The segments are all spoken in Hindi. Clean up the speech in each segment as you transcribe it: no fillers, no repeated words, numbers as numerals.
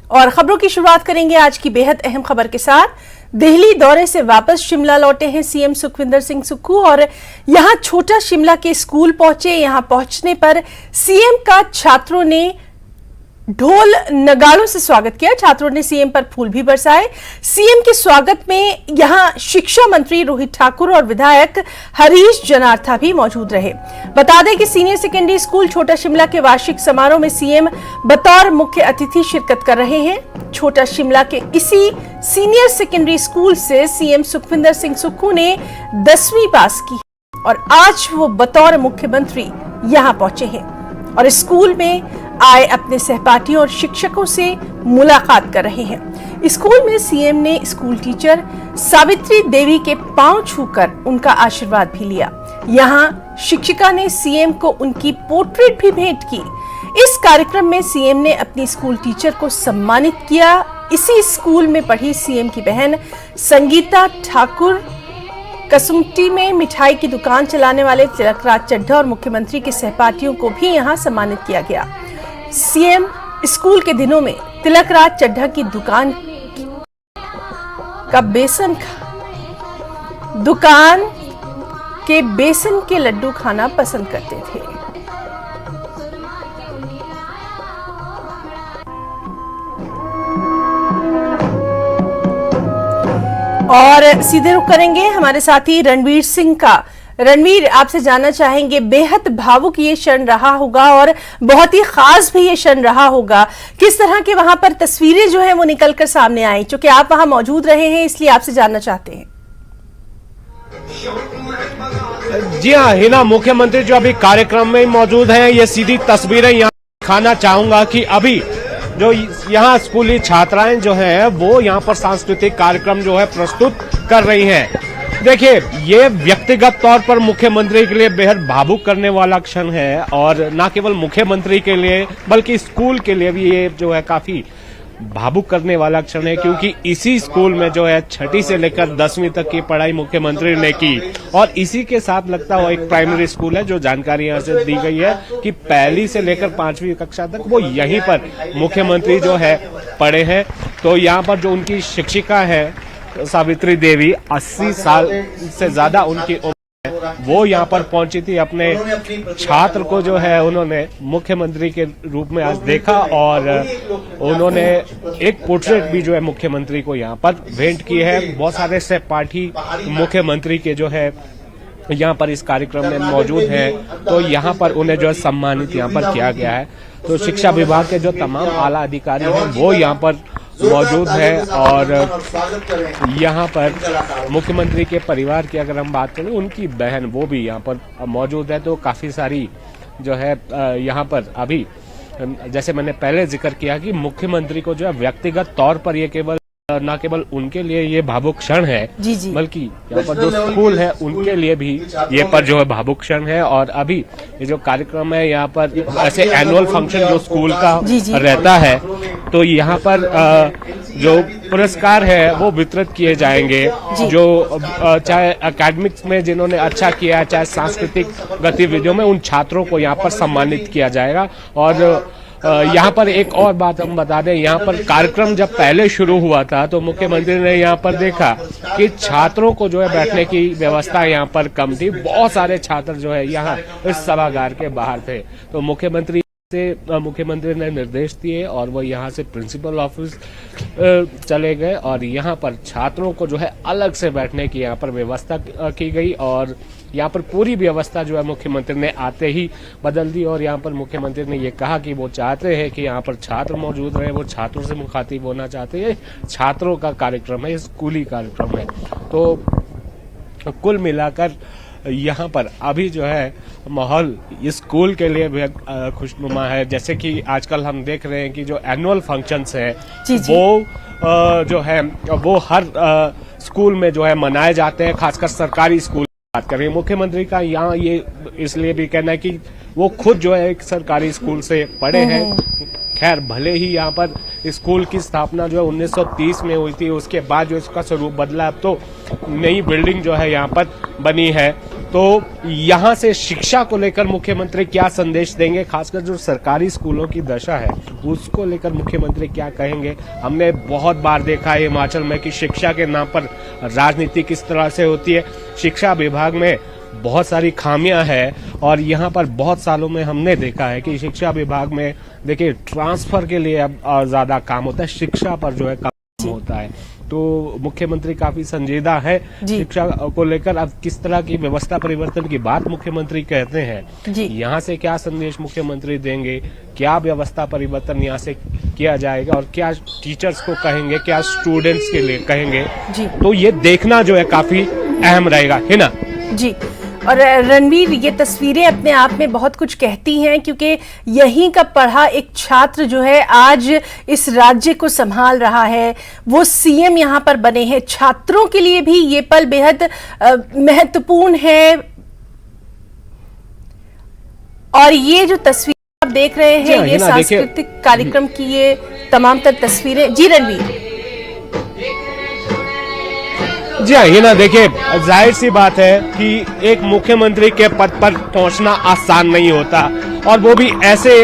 और खबरों की शुरुआत करेंगे आज की बेहद अहम खबर के साथ। दिल्ली दौरे से वापस शिमला लौटे हैं सीएम सुखविंदर सिंह सुक्खू और यहां छोटा शिमला के स्कूल पहुंचे। यहां पहुंचने पर सीएम का छात्रों ने ढोल नगाड़ों से स्वागत किया। छात्रों ने सीएम पर फूल भी बरसाए। सीएम के स्वागत में यहां शिक्षा मंत्री रोहित ठाकुर और विधायक हरीश जनार्था भी मौजूद रहे। बता दें कि सीनियर सेकेंडरी स्कूल छोटा शिमला के वार्षिक समारोह में सीएम बतौर मुख्य अतिथि शिरकत कर रहे हैं। छोटा शिमला के इसी सीनियर सेकेंडरी स्कूल से सीएम सुखविंदर सिंह सुक्खू ने 10वीं पास की और आज वो बतौर मुख्यमंत्री यहां पहुंचे हैं और स्कूल में आए अपने सहपाठियों और शिक्षकों से मुलाकात कर रहे हैं। स्कूल में सीएम ने स्कूल टीचर सावित्री देवी के पांव छूकर उनका आशीर्वाद भी लिया। यहां शिक्षिका ने सीएम को उनकी पोर्ट्रेट भी भेंट की। इस कार्यक्रम में सीएम ने अपनी स्कूल टीचर को सम्मानित किया। इसी स्कूल में पढ़ी सीएम की बहन संगीता ठाकुर कसुमटी में मिठाई की दुकान चलाने वाले तिलकराज चड्ढा और मुख्यमंत्री के सहपाठियों को भी यहां सम्मानित किया गया। सीएम स्कूल के दिनों में तिलकराज चड्ढा की दुकान के बेसन के लड्डू खाना पसंद करते थे। और सीधे रुख करेंगे हमारे साथी रणवीर सिंह का। रणवीर, आपसे जानना चाहेंगे, बेहद भावुक ये क्षण रहा होगा और बहुत ही खास भी ये क्षण रहा होगा। किस तरह के वहां पर तस्वीरें जो है वो निकलकर सामने आई, क्योंकि आप वहां मौजूद रहे हैं, इसलिए आपसे जानना चाहते हैं। जी हाँ हिना, मुख्यमंत्री जो अभी कार्यक्रम में मौजूद हैं, ये सीधी तस्वीरें यहाँ दिखाना चाहूंगा कि अभी जो यहाँ स्कूली छात्राएं जो हैं वो यहाँ पर सांस्कृतिक कार्यक्रम जो है प्रस्तुत कर रही हैं। देखिए, ये व्यक्तिगत तौर पर मुख्यमंत्री के लिए बेहद भावुक करने वाला क्षण है और न केवल मुख्यमंत्री के लिए बल्कि स्कूल के लिए भी ये जो है काफी भावुक करने वाला क्षण है, क्योंकि इसी स्कूल में जो है 6ठी से लेकर 10वीं तक की पढ़ाई मुख्यमंत्री ने की और इसी के साथ लगता है एक प्राइमरी स्कूल है। जो जानकारी यहाँ से दी गई है कि 1ली से लेकर 5वीं कक्षा तक वो यहीं पर मुख्यमंत्री जो है पढ़े हैं। तो यहाँ पर जो उनकी शिक्षिका है सावित्री देवी, 80 साल से ज्यादा उनकी उम्र है, वो यहाँ पर पहुंची थी। अपने छात्र को जो है उन्होंने मुख्यमंत्री के रूप में आज देखा और उन्होंने एक पोर्ट्रेट भी जो है मुख्यमंत्री को यहाँ पर भेंट की है। बहुत सारे सहपाठी मुख्यमंत्री के जो है यहाँ पर इस कार्यक्रम में मौजूद हैं, तो यहाँ पर उन्हें जो है सम्मानित यहाँ पर किया गया है। तो शिक्षा विभाग के जो तमाम आला अधिकारी हैं वो यहाँ पर मौजूद है और यहाँ पर मुख्यमंत्री के परिवार की अगर हम बात करें, उनकी बहन वो भी यहाँ पर मौजूद है। तो काफी सारी जो है यहाँ पर अभी जैसे मैंने पहले जिक्र किया कि मुख्यमंत्री को जो है व्यक्तिगत तौर पर ये न केवल उनके लिए ये भावुक क्षण है, बल्कि यहाँ पर जो स्कूल है उनके लिए भी ये पर जो है भावुक क्षण है। और अभी ये जो कार्यक्रम है यहाँ पर ऐसे एनुअल फंक्शन जो स्कूल का रहता है, तो यहाँ पर जो पुरस्कार है वो वितरित किए जाएंगे। जो चाहे एकेडमिक्स में जिन्होंने अच्छा किया, चाहे सांस्कृतिक गतिविधियों में, उन छात्रों को यहाँ पर सम्मानित किया जाएगा। और यहाँ पर एक और बात हम बता दें, यहाँ पर कार्यक्रम जब पहले शुरू हुआ था तो मुख्यमंत्री ने यहाँ पर देखा कि छात्रों को जो है बैठने की व्यवस्था यहाँ पर कम थी। बहुत सारे छात्र जो है यहाँ इस सभागार के बाहर थे, तो मुख्यमंत्री ने निर्देश दिए और वो यहाँ से प्रिंसिपल ऑफिस चले गए और यहाँ पर छात्रों को जो है अलग से बैठने की यहाँ पर व्यवस्था की गई और यहाँ पर पूरी व्यवस्था जो है मुख्यमंत्री ने आते ही बदल दी। और यहाँ पर मुख्यमंत्री ने ये कहा कि वो चाहते हैं कि यहाँ पर छात्र मौजूद रहे, वो छात्रों से मुखातिब होना चाहते हैं। छात्रों का कार्यक्रम है, स्कूली कार्यक्रम है। तो कुल मिलाकर यहाँ पर अभी जो है माहौल स्कूल के लिए भी खुशनुमा है। जैसे कि आजकल हम देख रहे हैं कि जो एनुअल फंक्शंस हैं वो जो है वो हर स्कूल में जो है मनाए जाते हैं, खासकर सरकारी स्कूल बात करें। मुख्यमंत्री का यहाँ ये इसलिए भी कहना है कि वो खुद जो है एक सरकारी स्कूल से पढ़े हैं, खैर भले ही यहाँ पर स्कूल की स्थापना जो है 1930 में हुई थी, उसके बाद जो इसका स्वरूप बदला, अब तो नई बिल्डिंग जो है यहाँ पर बनी है। तो यहाँ से शिक्षा को लेकर मुख्यमंत्री क्या संदेश देंगे, खासकर जो सरकारी स्कूलों की दशा है उसको लेकर मुख्यमंत्री क्या कहेंगे। हमने बहुत बार देखा है हिमाचल में कि शिक्षा के नाम पर राजनीति किस तरह से होती है। शिक्षा विभाग में बहुत सारी खामियां हैं और यहाँ पर बहुत सालों में हमने देखा है कि शिक्षा विभाग में देखिए ट्रांसफर के लिए अब ज्यादा काम होता है, शिक्षा पर जो है काम होता है। तो मुख्यमंत्री काफी संजीदा है शिक्षा को लेकर। अब किस तरह की व्यवस्था परिवर्तन की बात मुख्यमंत्री कहते हैं, यहाँ से क्या संदेश मुख्यमंत्री देंगे, क्या व्यवस्था परिवर्तन यहाँ से किया जाएगा और क्या टीचर्स को कहेंगे, क्या स्टूडेंट्स के लिए कहेंगे, तो ये देखना जो है काफी अहम रहेगा, है ना जी। और रणवीर, ये तस्वीरें अपने आप में बहुत कुछ कहती हैं, क्योंकि यहीं का पढ़ा एक छात्र जो है आज इस राज्य को संभाल रहा है, वो सीएम यहाँ पर बने हैं। छात्रों के लिए भी ये पल बेहद महत्वपूर्ण है। और ये जो तस्वीर आप देख रहे हैं, ये सांस्कृतिक कार्यक्रम की ये तमाम तर तस्वीरें। जी रणवीर। जी हाँ, ये ना देखिए, जाहिर सी बात है कि एक मुख्यमंत्री के पद पर पहुंचना आसान नहीं होता, और वो भी ऐसे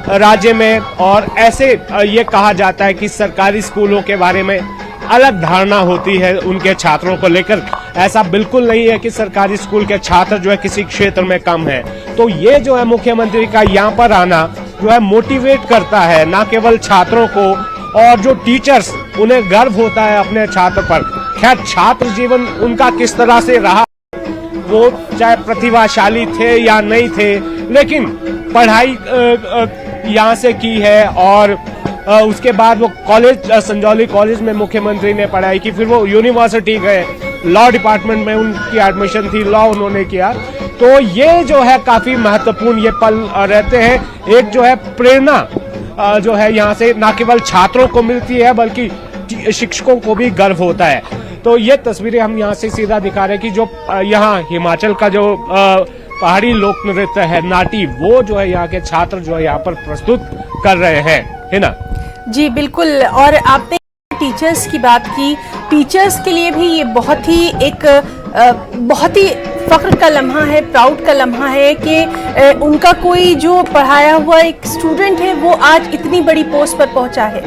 राज्य में, और ऐसे ये कहा जाता है कि सरकारी स्कूलों के बारे में अलग धारणा होती है उनके छात्रों को लेकर। ऐसा बिल्कुल नहीं है कि सरकारी स्कूल के छात्र जो है किसी क्षेत्र में कम है। तो ये जो है मुख्यमंत्री का यहाँ पर आना जो है मोटिवेट करता है ना केवल छात्रों को, और जो टीचर्स, उन्हें गर्व होता है अपने छात्र पर। खैर छात्र जीवन उनका किस तरह से रहा, वो चाहे प्रतिभाशाली थे या नहीं थे, लेकिन पढ़ाई यहाँ से की है। और उसके बाद वो कॉलेज, संजौली कॉलेज में मुख्यमंत्री ने पढ़ाई की, फिर वो यूनिवर्सिटी गए, लॉ डिपार्टमेंट में उनकी एडमिशन थी, लॉ उन्होंने किया। तो ये जो है काफी महत्वपूर्ण ये पल रहते हैं। एक जो है प्रेरणा जो है यहाँ से ना केवल छात्रों को मिलती है बल्कि शिक्षकों को भी गर्व होता है। तो ये तस्वीरें हम यहाँ से सीधा दिखा रहे हैं कि जो यहाँ हिमाचल का जो पहाड़ी लोक नृत्य है नाटी, वो जो है यहाँ के छात्र जो है यहाँ पर प्रस्तुत कर रहे हैं, है ना जी बिल्कुल। और आपने टीचर्स की बात की, टीचर्स के लिए भी ये बहुत ही फख्र का लम्हा है, प्राउड का लम्हा है कि उनका कोई जो पढ़ाया हुआ एक स्टूडेंट है वो आज इतनी बड़ी पोस्ट पर पहुंचा है।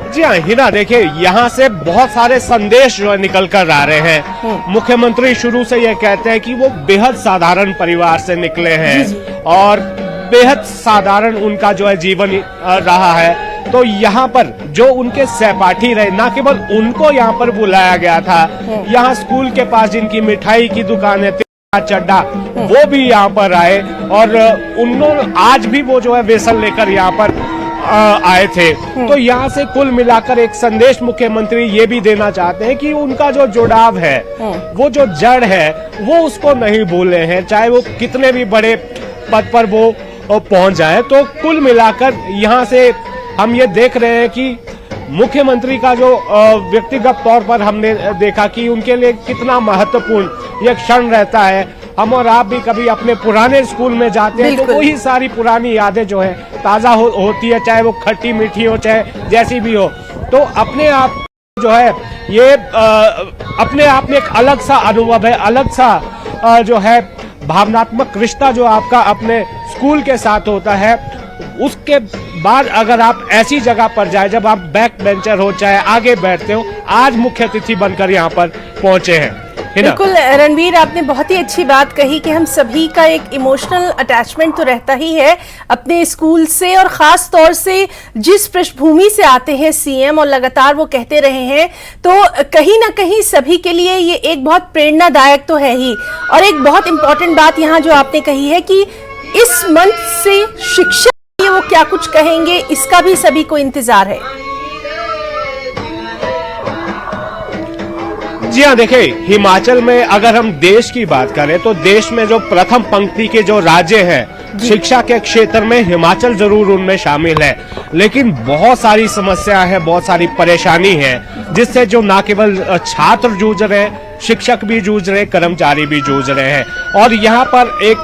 जी हाँ हिना, देखिए यहाँ से बहुत सारे संदेश जो है निकल कर आ रहे हैं। मुख्यमंत्री शुरू से ये कहते हैं कि वो बेहद साधारण परिवार से निकले हैं और बेहद साधारण उनका जो है जीवन रहा है। तो यहाँ पर जो उनके सहपाठी रहे, ना केवल उनको यहाँ पर बुलाया गया था, यहाँ स्कूल के पास जिनकी मिठाई की दुकान है चड्डा, वो भी यहाँ पर आए और उन्होंने आज भी वो जो है वेसल लेकर यहाँ पर आए थे। तो यहाँ से कुल मिलाकर एक संदेश मुख्यमंत्री ये भी देना चाहते हैं कि उनका जो जुड़ाव है, वो जो जड़ है, वो उसको नहीं भूले हैं, चाहे वो कितने भी बड़े पद पर वो पहुंच जाए। तो कुल मिलाकर यहाँ से हम ये देख रहे हैं कि मुख्यमंत्री का जो व्यक्तिगत तौर पर हमने देखा कि उनके लिए कितना महत्वपूर्ण ये क्षण रहता है। हम और आप भी कभी अपने पुराने स्कूल में जाते हैं तो वही सारी पुरानी यादें जो है ताजा होती है, चाहे वो खट्टी मीठी हो, चाहे जैसी भी हो। तो अपने आप जो है ये अपने आप में एक अलग सा अनुभव है, अलग सा जो है भावनात्मक रिश्ता जो आपका अपने स्कूल के साथ होता है। उसके बाद अगर आप ऐसी जगह पर जाए जब आप बैक बेंचर हो, चाहे आगे बैठते हो, आज मुख्य अतिथि बनकर यहाँ पर पहुंचे हैं। बिल्कुल रणवीर, आपने बहुत ही अच्छी बात कही कि हम सभी का एक इमोशनल अटैचमेंट तो रहता ही है अपने स्कूल से, और खास तौर से जिस पृष्ठभूमि से आते हैं सीएम, और लगातार वो कहते रहे हैं, तो कहीं ना कहीं सभी के लिए ये एक बहुत प्रेरणादायक तो है ही। और एक बहुत इंपॉर्टेंट बात यहाँ जो आपने कही है कि इस मंच से शिक्षा के लिए वो क्या कुछ कहेंगे, इसका भी सभी को इंतजार है। जी हाँ, देखिए हिमाचल में अगर हम देश की बात करें तो देश में जो प्रथम पंक्ति के जो राज्य हैं शिक्षा के क्षेत्र में हिमाचल जरूर उनमें शामिल है, लेकिन बहुत सारी समस्या है, बहुत सारी परेशानी है जिससे जो ना केवल छात्र जूझ रहे हैं, शिक्षक भी जूझ रहे, कर्मचारी भी जूझ रहे हैं। और यहाँ पर एक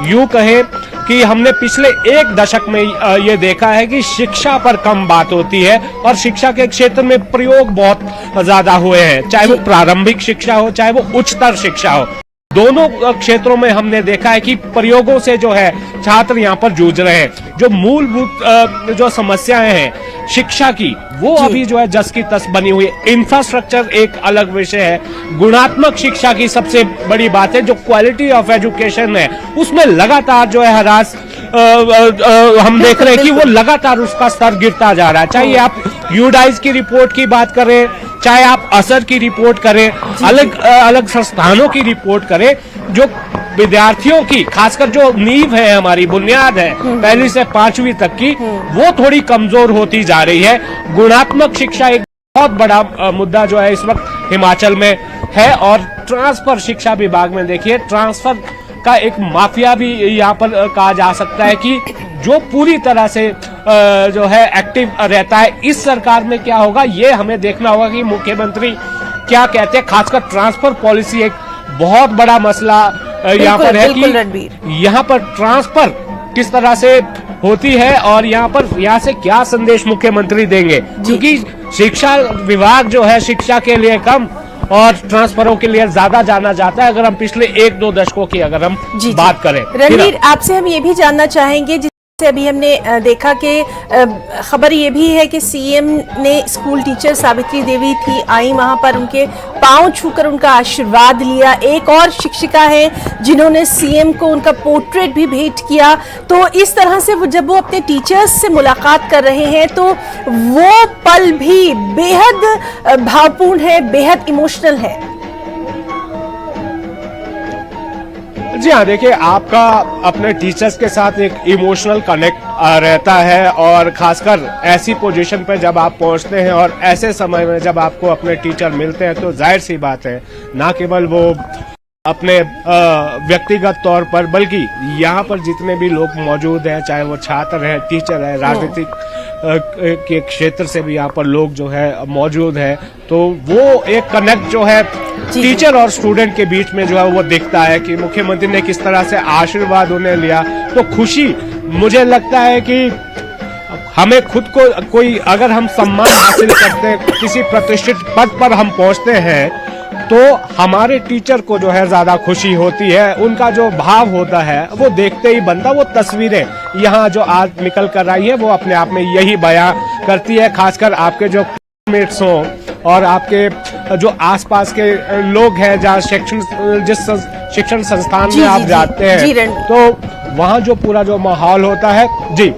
यूं कहे कि हमने पिछले एक दशक में ये देखा है कि शिक्षा पर कम बात होती है और शिक्षा के क्षेत्र में प्रयोग बहुत ज्यादा हुए हैं, चाहे वो प्रारंभिक शिक्षा हो चाहे वो उच्चतर शिक्षा हो। दोनों क्षेत्रों में हमने देखा है कि प्रयोगों से जो है छात्र यहाँ पर जूझ रहे हैं। जो मूलभूत जो समस्याएं हैं शिक्षा की वो अभी जो है जस की तस बनी हुई है। इंफ्रास्ट्रक्चर एक अलग विषय है। गुणात्मक शिक्षा की सबसे बड़ी बात है जो क्वालिटी ऑफ एजुकेशन है उसमें लगातार जो है हरास हम देख रहे हैं कि वो लगातार उसका स्तर गिरता जा रहा है। चाहे आप यूडाइज की रिपोर्ट की बात करें, चाहे आप असर की रिपोर्ट करें, अलग अलग संस्थानों की रिपोर्ट करें, जो विद्यार्थियों की खासकर जो नींव है हमारी बुनियाद है पहली से 5वीं तक की वो थोड़ी कमजोर होती जा रही है। गुणात्मक शिक्षा एक बहुत बड़ा मुद्दा जो है इस वक्त हिमाचल में है और ट्रांसफर शिक्षा विभाग में देखिए ट्रांसफर का एक माफिया भी यहाँ पर कहा जा सकता है कि जो पूरी तरह से जो है एक्टिव रहता है। इस सरकार में क्या होगा ये हमें देखना होगा कि मुख्यमंत्री क्या कहते हैं। खासकर ट्रांसफर पॉलिसी एक बहुत बड़ा मसला यहाँ पर है कि यहाँ पर ट्रांसफर किस तरह से होती है और यहाँ से क्या संदेश मुख्यमंत्री देंगे, क्योंकि शिक्षा विभाग जो है शिक्षा के लिए कम और ट्रांसफरों के लिए ज्यादा जाना जाता है। अगर हम पिछले 1-2 दशकों की अगर हम बात करें। रणवीर, आपसे हम ये भी जानना चाहेंगे, जैसे अभी हमने देखा कि खबर ये भी है कि सीएम ने स्कूल टीचर सावित्री देवी थी आई वहां पर उनके पांव छूकर उनका आशीर्वाद लिया। एक और शिक्षिका है जिन्होंने सीएम को उनका पोर्ट्रेट भी भेंट किया। तो इस तरह से जब वो अपने टीचर्स से मुलाकात कर रहे हैं तो वो पल भी बेहद भावपूर्ण है, बेहद इमोशनल है। जी हाँ, देखिए आपका अपने टीचर्स के साथ एक इमोशनल कनेक्ट रहता है और खासकर ऐसी पोजीशन पे जब आप पहुंचते हैं और ऐसे समय में जब आपको अपने टीचर मिलते हैं तो जाहिर सी बात है ना केवल वो अपने व्यक्तिगत तौर पर बल्कि यहाँ पर जितने भी लोग मौजूद हैं, चाहे वो छात्र है, टीचर है, राजनीतिक के क्षेत्र से भी यहाँ पर लोग जो है मौजूद है, तो वो एक कनेक्ट जो है टीचर और स्टूडेंट के बीच में जो है वो दिखता है कि मुख्यमंत्री ने किस तरह से आशीर्वाद उन्हें लिया। तो खुशी, मुझे लगता है कि हमें खुद को कोई अगर हम सम्मान हासिल करते हैं, किसी प्रतिष्ठित पद पर हम पहुंचते हैं तो हमारे टीचर को जो है ज्यादा खुशी होती है। उनका जो भाव होता है वो देखते ही बनता। वो तस्वीरें यहाँ जो आज निकल कर आई है वो अपने आप में यही बयां करती है। खासकर आपके जो क्लासमेट्स हों और आपके जो आसपास के लोग हैं, जहाँ जिस शिक्षण संस्थान में आप जाते हैं तो वहाँ जो पूरा जो माहौल होता है। जी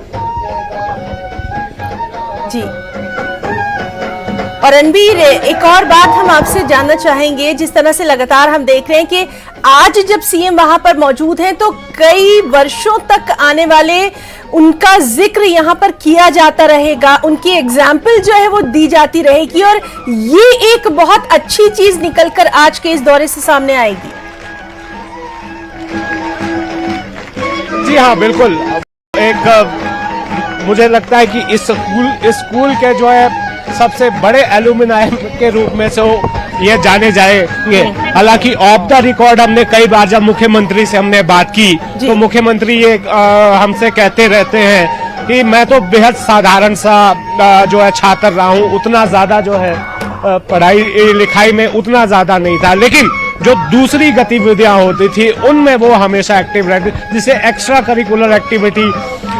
और रणबीर, एक और बात हम आपसे जानना चाहेंगे, जिस तरह से लगातार हम देख रहे हैं कि आज जब सीएम वहां पर मौजूद हैं तो कई वर्षों तक आने वाले उनका जिक्र यहां पर किया जाता रहेगा, उनकी एग्जाम्पल जो है वो दी जाती रहेगी और ये एक बहुत अच्छी चीज निकलकर आज के इस दौरे से सामने आएगी। जी हाँ, बिल्कुल। एक मुझे लगता है कि इस स्कूल के जो है सबसे बड़े एल्यूमिनाई के रूप में से ये जाने जाएंगे। हालांकि ऑफ द रिकॉर्ड हमने कई बार जब मुख्यमंत्री से हमने बात की तो मुख्यमंत्री ये हमसे कहते रहते हैं कि मैं तो बेहद साधारण सा जो है छात्र रहा हूँ, उतना ज्यादा जो है पढ़ाई लिखाई में उतना ज्यादा नहीं था, लेकिन जो दूसरी गतिविधियां होती थी उनमें वो हमेशा एक्टिव रहती, जिसे एक्स्ट्रा करिकुलर एक्टिविटी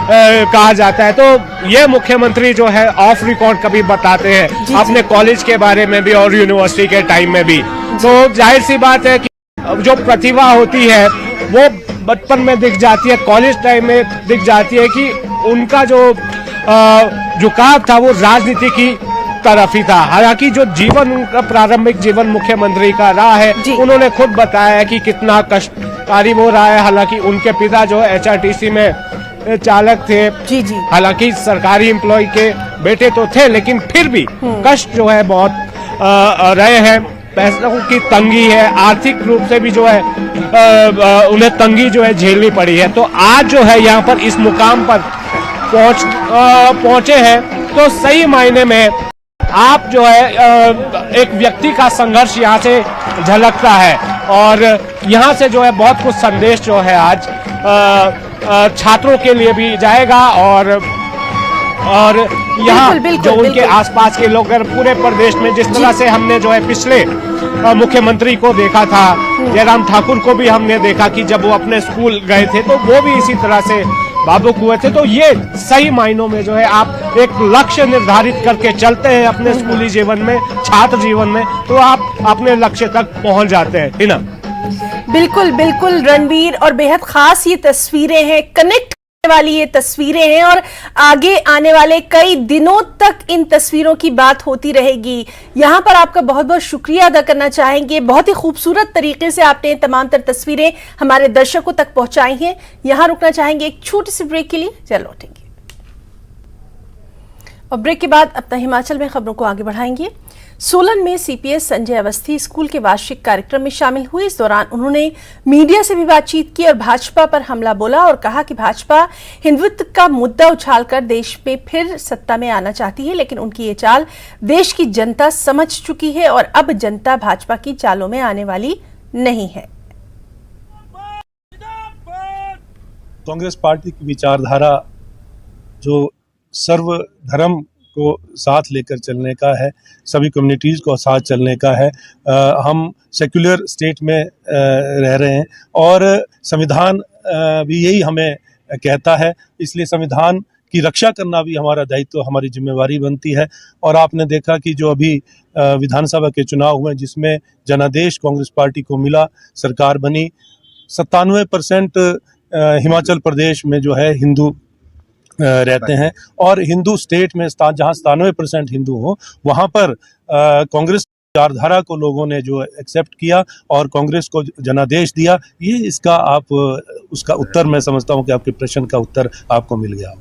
कहा जाता है। तो ये मुख्यमंत्री जो है ऑफ रिकॉर्ड कभी बताते हैं अपने कॉलेज के बारे में भी और यूनिवर्सिटी के टाइम में भी। तो जाहिर सी बात है कि जो प्रतिभा होती है वो बचपन में दिख जाती है, कॉलेज टाइम में दिख जाती है कि उनका जो झुकाव था वो राजनीति की तरफ ही था। हालांकि जो जीवन उनका प्रारंभिक जीवन मुख्यमंत्री का रहा है, उन्होंने खुद बताया है कि कितना कष्टकारी वो रहा है। हालांकि उनके पिता जो है HRTC में चालक थे, हालांकि सरकारी एम्प्लॉय के बेटे तो थे, लेकिन फिर भी कष्ट जो है बहुत रहे हैं। पैसों की तंगी है, आर्थिक रूप से भी जो है उन्हें तंगी जो है झेलनी पड़ी है। तो आज जो है यहाँ पर इस मुकाम पर पहुंचे हैं तो सही मायने में आप जो है एक व्यक्ति का संघर्ष यहाँ से झलकता है और यहाँ से जो है बहुत कुछ संदेश जो है आज छात्रों के लिए भी जाएगा और यहाँ बिल्कुल, जो उनके बिल्कुल। आसपास के लोग, अगर पूरे प्रदेश में जिस तरह से हमने जो है पिछले मुख्यमंत्री को देखा था, जयराम ठाकुर को भी हमने देखा कि जब वो अपने स्कूल गए थे तो वो भी इसी तरह से भावुक हुए थे। तो ये सही मायनों में जो है आप एक लक्ष्य निर्धारित करके चलते हैं अपने स्कूली जीवन में, छात्र जीवन में, तो आप अपने लक्ष्य तक पहुंच जाते हैं, है ना? बिल्कुल बिल्कुल रणवीर, और बेहद खास ये तस्वीरें हैं, कनेक्ट करने वाली ये तस्वीरें हैं, और आगे आने वाले कई दिनों तक इन तस्वीरों की बात होती रहेगी। यहां पर आपका बहुत बहुत शुक्रिया अदा करना चाहेंगे। बहुत ही खूबसूरत तरीके से आपने तमाम तर तस्वीरें हमारे दर्शकों तक पहुंचाई हैं। यहां रुकना चाहेंगे एक छोटी सी ब्रेक के लिए, चल लौटेंगे और ब्रेक के बाद अपना हिमाचल में खबरों को आगे बढ़ाएंगे। सोलन में सीपीएस संजय अवस्थी स्कूल के वार्षिक कार्यक्रम में शामिल हुए। इस दौरान उन्होंने मीडिया से भी बातचीत की और भाजपा पर हमला बोला और कहा कि भाजपा हिंदुत्व का मुद्दा उछालकर देश में फिर सत्ता में आना चाहती है, लेकिन उनकी ये चाल देश की जनता समझ चुकी है और अब जनता भाजपा की चालों में आने वाली नहीं है। कांग्रेस पार्टी की विचारधारा जो सर्वधर्म को साथ लेकर चलने का है, सभी कम्युनिटीज़ को साथ चलने का है। हम सेक्युलर स्टेट में रह रहे हैं और संविधान भी यही हमें कहता है, इसलिए संविधान की रक्षा करना भी हमारा दायित्व, हमारी जिम्मेवारी बनती है। और आपने देखा कि जो अभी विधानसभा के चुनाव हुए जिसमें जनादेश कांग्रेस पार्टी को मिला, सरकार बनी, 97% हिमाचल प्रदेश में जो है हिंदू रहते हैं और हिंदू स्टेट में जहाँ 97% हिंदू हो वहाँ पर कांग्रेस विचारधारा को लोगों ने जो एक्सेप्ट किया और कांग्रेस को जनादेश दिया। ये इसका उसका उत्तर मैं समझता हूँ कि आपके प्रश्न का उत्तर आपको मिल गया।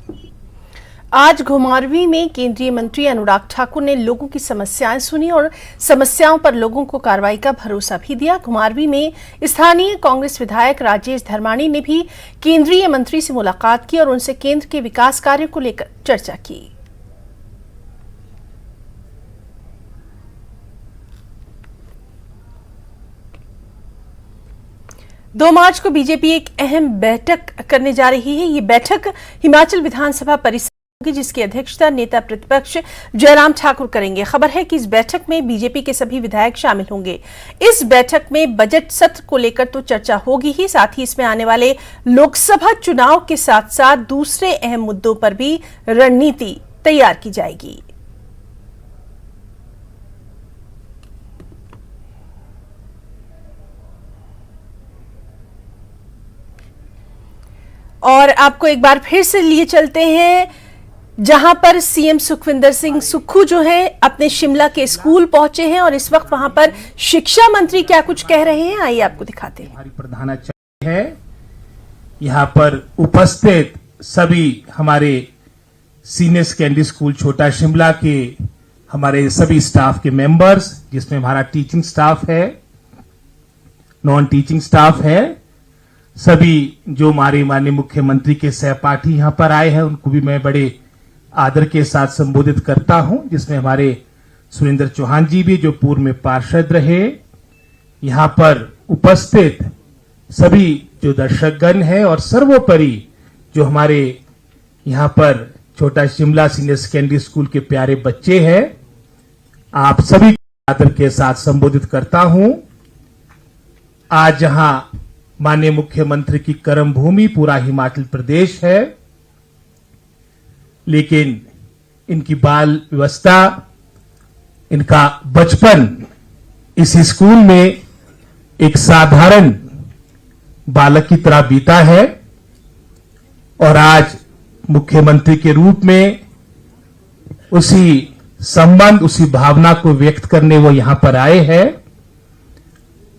आज घुमारवीं में केंद्रीय मंत्री अनुराग ठाकुर ने लोगों की समस्याएं सुनी और समस्याओं पर लोगों को कार्रवाई का भरोसा भी दिया। घुमारवीं में स्थानीय कांग्रेस विधायक राजेश धर्माणी ने भी केंद्रीय मंत्री से मुलाकात की और उनसे केंद्र के विकास कार्यों को लेकर चर्चा की। 2 मार्च को बीजेपी एक अहम बैठक करने जा रही है। ये बैठक हिमाचल विधानसभा परिसर होगी, जिसकी अध्यक्षता नेता प्रतिपक्ष जयराम ठाकुर करेंगे। खबर है कि इस बैठक में बीजेपी के सभी विधायक शामिल होंगे। इस बैठक में बजट सत्र को लेकर तो चर्चा होगी ही, साथ ही इसमें आने वाले लोकसभा चुनाव के साथ साथ दूसरे अहम मुद्दों पर भी रणनीति तैयार की जाएगी। और आपको एक बार फिर से लिए चलते हैं जहां पर सीएम सुखविंदर सिंह सुक्खू जो है अपने शिमला के स्कूल पहुंचे हैं और इस वक्त वहां पर शिक्षा मंत्री क्या कुछ कह रहे हैं, आइए आपको दिखाते हैं। हमारी प्रधानाचार्य है, यहाँ पर उपस्थित सभी हमारे सीनियर सेकेंडरी स्कूल छोटा शिमला के हमारे सभी स्टाफ के मेंबर्स, जिसमें हमारा टीचिंग स्टाफ है, नॉन टीचिंग स्टाफ है, सभी जो हमारे माननीय मुख्यमंत्री के सहपाठी यहाँ पर आए हैं, उनको भी मैं बड़े आदर के साथ संबोधित करता हूं, जिसमें हमारे सुरेंद्र चौहान जी भी जो पूर्व में पार्षद रहे, यहाँ पर उपस्थित सभी जो दर्शकगण हैं और सर्वोपरि जो हमारे यहाँ पर छोटा शिमला सीनियर सेकेंडरी स्कूल के प्यारे बच्चे हैं, आप सभी को आदर के साथ संबोधित करता हूं। आज जहां माननीय मुख्यमंत्री की कर्म भूमि पूरा हिमाचल प्रदेश है, लेकिन इनकी बाल व्यवस्था, इनका बचपन इस स्कूल में एक साधारण बालक की तरह बीता है और आज मुख्यमंत्री के रूप में उसी संबंध, उसी भावना को व्यक्त करने वो यहां पर आए हैं।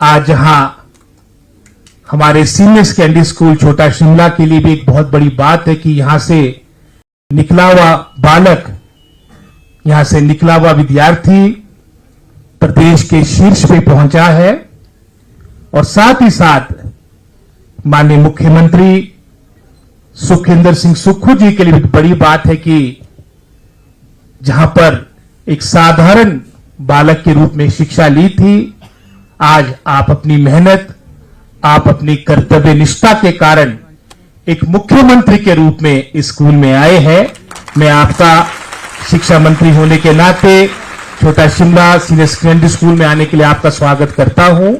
आज जहां हमारे सीनियर सेकेंडरी स्कूल छोटा शिमला के लिए भी एक बहुत बड़ी बात है कि यहां से निकला हुआ बालक, यहां से निकला हुआ विद्यार्थी प्रदेश के शीर्ष पे पहुंचा है और साथ ही साथ माननीय मुख्यमंत्री सुखविंदर सिंह सुक्खू जी के लिए एक बड़ी बात है कि जहां पर एक साधारण बालक के रूप में शिक्षा ली थी, आज आप अपनी मेहनत, आप अपनी कर्तव्य निष्ठा के कारण एक मुख्यमंत्री के रूप में इस स्कूल में आए हैं। मैं आपका शिक्षा मंत्री होने के नाते छोटा शिमला सीनियर सेकेंडरी स्कूल में आने के लिए आपका स्वागत करता हूं।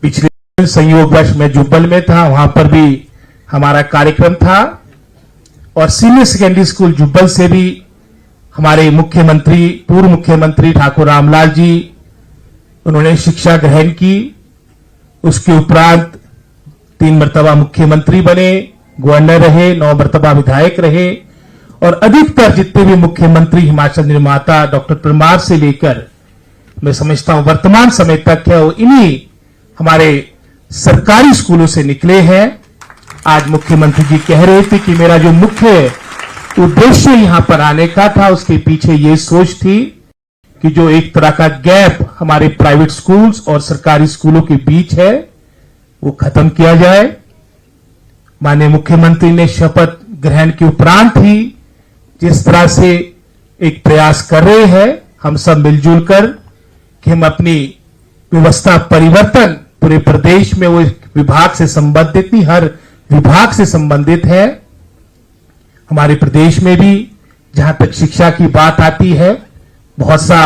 पिछले संयोगवश मैं जुब्बल में था, वहां पर भी हमारा कार्यक्रम था और सीनियर सेकेंडरी स्कूल जुब्बल से भी हमारे मुख्यमंत्री, पूर्व मुख्यमंत्री ठाकुर रामलाल जी, उन्होंने शिक्षा ग्रहण की। उसके उपरांत 3 मर्तबा मुख्यमंत्री बने, गवर्नर रहे, 9 मर्तबा विधायक रहे और अधिकतर जितने भी मुख्यमंत्री हिमाचल निर्माता डॉक्टर परमार से लेकर मैं समझता हूं वर्तमान समय तक है, वो इन्हीं हमारे सरकारी स्कूलों से निकले हैं। आज मुख्यमंत्री जी कह रहे थे कि मेरा जो मुख्य उद्देश्य यहां पर आने का था, उसके पीछे ये सोच थी कि जो एक तरह का गैप हमारे प्राइवेट स्कूल्स और सरकारी स्कूलों के बीच है, वो खत्म किया जाए। माननीय मुख्यमंत्री ने शपथ ग्रहण के उपरांत ही जिस तरह से एक प्रयास कर रहे हैं, हम सब मिलजुल कर कि हम अपनी व्यवस्था परिवर्तन पूरे प्रदेश में, वो विभाग से संबंधित नहीं, हर विभाग से संबंधित है। हमारे प्रदेश में भी जहां तक शिक्षा की बात आती है, बहुत सा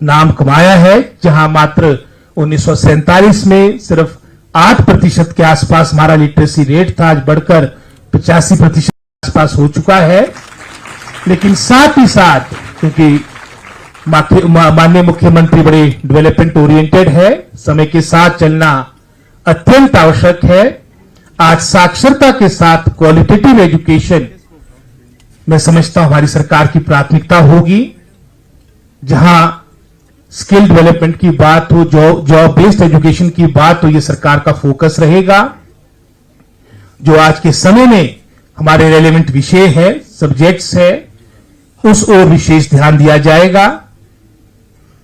नाम कमाया है। जहां मात्र 1947 में सिर्फ 8% के आसपास हमारा लिटरेसी रेट था, आज बढ़कर 85% के आसपास हो चुका है। लेकिन साथ ही साथ क्योंकि माननीय मुख्यमंत्री बड़े डेवलपमेंट ओरिएंटेड है, समय के साथ चलना अत्यंत आवश्यक है। आज साक्षरता के साथ क्वालिटेटिव एजुकेशन मैं समझता हूं हमारी सरकार की प्राथमिकता होगी। जहां स्किल डेवलपमेंट की बात हो, जॉब बेस्ड एजुकेशन की बात हो, यह सरकार का फोकस रहेगा। जो आज के समय में हमारे रेलेवेंट विषय है, सब्जेक्ट्स है, उस ओर विशेष ध्यान दिया जाएगा।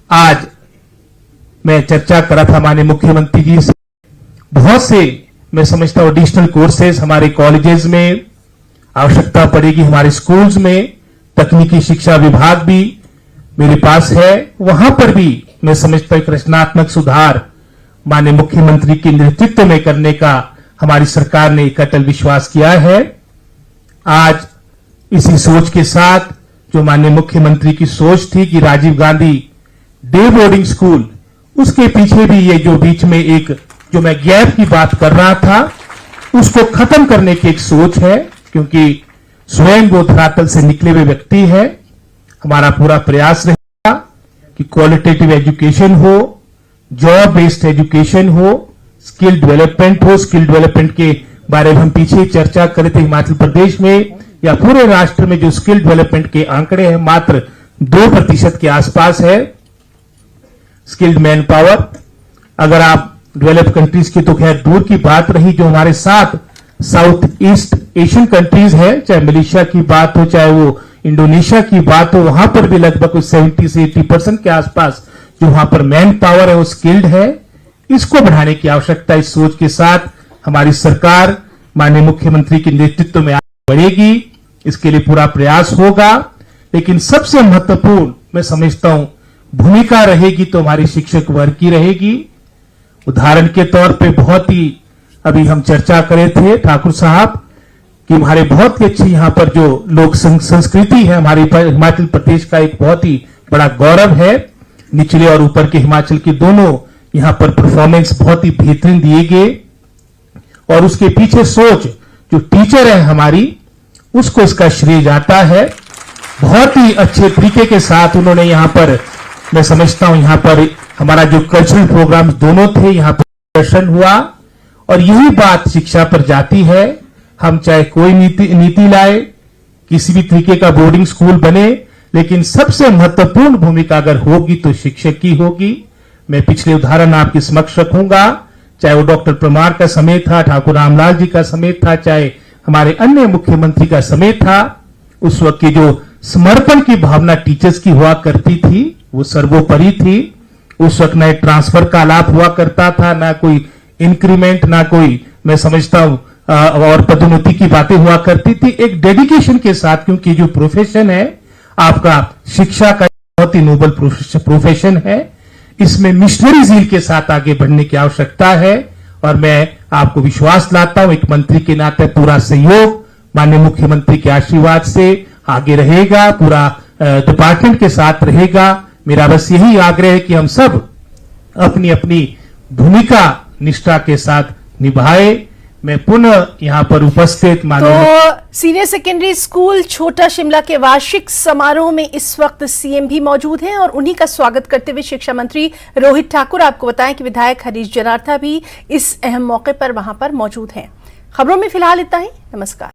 आज मैं चर्चा कर रहा था माननीय मुख्यमंत्री जी से, बहुत से मैं समझता हूं एडिशनल कोर्सेज हमारे कॉलेजेस में आवश्यकता पड़ेगी, हमारे स्कूल्स में तकनीकी शिक्षा विभाग भी मेरे पास है, वहां पर भी मैं समझता हूं एक रचनात्मक सुधार माननीय मुख्यमंत्री के नेतृत्व में करने का हमारी सरकार ने एक अटल विश्वास किया है। आज इसी सोच के साथ जो माननीय मुख्यमंत्री की सोच थी कि Rajiv Gandhi day boarding school, उसके पीछे भी ये जो बीच में एक जो मैं गैप की बात कर रहा था, उसको खत्म करने की एक सोच है। क्योंकि स्वयं वो धरातल से निकले हुए व्यक्ति है। हमारा पूरा प्रयास रहेगा कि क्वालिटेटिव एजुकेशन हो, जॉब बेस्ड एजुकेशन हो, स्किल डेवलपमेंट हो। स्किल डेवलपमेंट के बारे में हम पीछे चर्चा करे थे। हिमाचल प्रदेश में या पूरे राष्ट्र में जो स्किल डेवलपमेंट के आंकड़े हैं मात्र 2% के आसपास है स्किल्ड मैन पावर। अगर आप डेवलप्ड कंट्रीज की तो खैर दूर की बात रही, जो हमारे साथ साउथ ईस्ट एशियन कंट्रीज है, चाहे मलेशिया की बात हो, चाहे वो इंडोनेशिया की बात हो, वहां पर भी लगभग 70 से 80% के आसपास जो वहां पर मैन पावर है वो स्किल्ड है। इसको बढ़ाने की आवश्यकता इस सोच के साथ हमारी सरकार माननीय मुख्यमंत्री के नेतृत्व में आगे बढ़ेगी। इसके लिए पूरा प्रयास होगा। लेकिन सबसे महत्वपूर्ण मैं समझता हूं भूमिका रहेगी तो हमारी शिक्षक वर्ग की रहेगी। उदाहरण के तौर पे बहुत ही अभी हम चर्चा करे थे ठाकुर साहब कि हमारे बहुत ही अच्छी यहां पर जो लोक संस्कृति है, हमारे हिमाचल प्रदेश का एक बहुत ही बड़ा गौरव है। निचले और ऊपर के हिमाचल के दोनों यहां पर परफॉर्मेंस बहुत ही बेहतरीन दिए गए और उसके पीछे सोच जो टीचर है हमारी, उसको इसका श्रेय जाता है। बहुत ही अच्छे तरीके के साथ उन्होंने यहां पर मैं समझता हूं यहां पर हमारा जो कल्चरल प्रोग्राम दोनों थे, यहां पर प्रदर्शन हुआ और यही बात शिक्षा पर जाती है। हम चाहे कोई नीति लाए, किसी भी तरीके का बोर्डिंग स्कूल बने, लेकिन सबसे महत्वपूर्ण भूमिका अगर होगी तो शिक्षक की होगी। मैं पिछले उदाहरण आपके समक्ष रखूंगा, चाहे वो डॉक्टर परमार का समय था, ठाकुर रामलाल जी का समय था, चाहे हमारे अन्य मुख्यमंत्री का समय था। उस वक्त की जो समर्पण की भावना टीचर्स की हुआ करती थी वो सर्वोपरि थी। उस वक्त न ट्रांसफर का लाभ हुआ करता था, ना कोई इंक्रीमेंट, ना कोई मैं समझता हूं और पदोन्नति की बातें हुआ करती थी। एक डेडिकेशन के साथ, क्योंकि जो प्रोफेशन है आपका शिक्षा का बहुत ही नोबल प्रोफेशन है, इसमें मिशनरी जील के साथ आगे बढ़ने की आवश्यकता है और मैं आपको विश्वास दिलाता हूं, एक मंत्री के नाते पूरा सहयोग माननीय मुख्यमंत्री के आशीर्वाद से आगे रहेगा, पूरा डिपार्टमेंट के साथ रहेगा। मेरा बस यही आग्रह है कि हम सब अपनी अपनी भूमिका निष्ठा के साथ निभाए। मैं पुनः यहाँ पर उपस्थित माननीय तो सीनियर सेकेंडरी स्कूल छोटा शिमला के वार्षिक समारोह में इस वक्त सीएम भी मौजूद हैं और उन्हीं का स्वागत करते हुए शिक्षा मंत्री रोहित ठाकुर आपको बताएं कि विधायक हरीश जनार्था भी इस अहम मौके पर वहां पर मौजूद हैं। खबरों में फिलहाल इतना ही। नमस्कार।